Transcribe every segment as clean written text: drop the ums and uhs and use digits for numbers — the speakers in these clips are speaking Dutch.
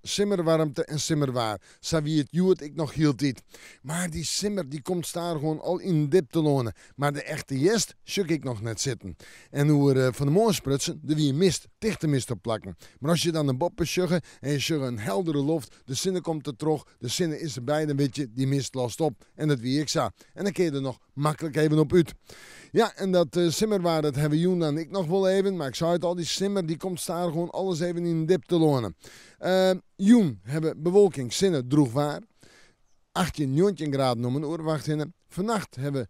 Simmerwarmte en simmerwaar. Zo wie het juurt ik nog hield dit. Maar die simmer die komt daar gewoon al in dip te lonen. Maar de echte jest sjuk ik nog net zitten. En hoe er van de moor sprutsen, de wie mist, dichte mist op plakken. Maar als je dan een boppen sjuggen en je sjuggen een heldere lucht, de zinnen komt er terug, de zinnen is erbij, dan weet je, die mist lost op. En dat wie ik zag. En dan kun je er nog makkelijk even op uit. Ja, en dat simmerwaar, dat hebben Joen en ik nog wel even. Maar ik zei het al, die simmer die komt daar gewoon alles even in dip te lonen. Joen hebben bewolking, zinnen droegwaar. 18, 19 graden om een oorwacht in. Vannacht hebben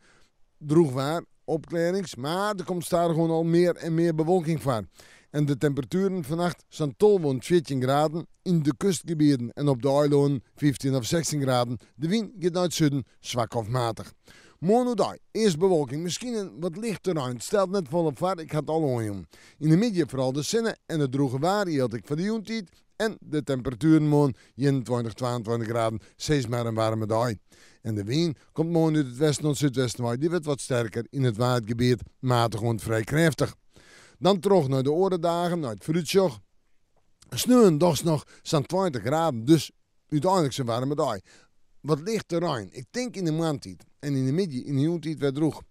droegwaar, opklarings. Maar er komt daar gewoon al meer en meer bewolking voor. En de temperaturen vannacht zijn tolwond 14 graden in de kustgebieden. En op de eilonen 15 of 16 graden. De wind gaat naar het zuiden, zwak of matig. Morgendag, eerst bewolking, misschien een wat lichter ruimte. Stelt net volop vaart, ik had het al hoor. In de middag vooral de zinnen en het droge waar hield ik voor de joentijd. En de temperaturen morgen 21, 22 graden, steeds maar een warme dag. En de wind komt morgen uit het westen en zuidwesten. Die wordt wat sterker in het waardgebied, matig en vrij krachtig. Dan terug naar de orendagen, naar het fruitsjog. Sneeuwen dags nog zo'n 20 graden, dus uiteindelijk zo'n warme dag. Wat ligt er aan? Ik denk in de maandtijd. En in de middag, in de joentijd, werd droeg.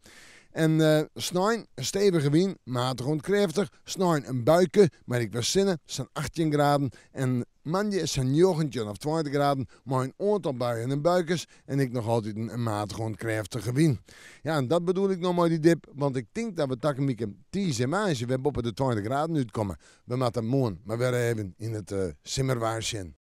En sneeuwen, een stevige wind, matig en krachtig. Sneeuwen een buiken, maar ik was zinnen, zo'n 18 graden. En maandag is zo'n 19 of 20 graden, maar een aantal buien en buikers. En ik nog altijd een matig en krachtige wind. Ja, en dat bedoel ik nog maar die dip, want ik denk dat we takkemieke 10 en maandje, we op de 20 graden uitkomen. We moeten morgen maar weer even in het simmerwaar zien.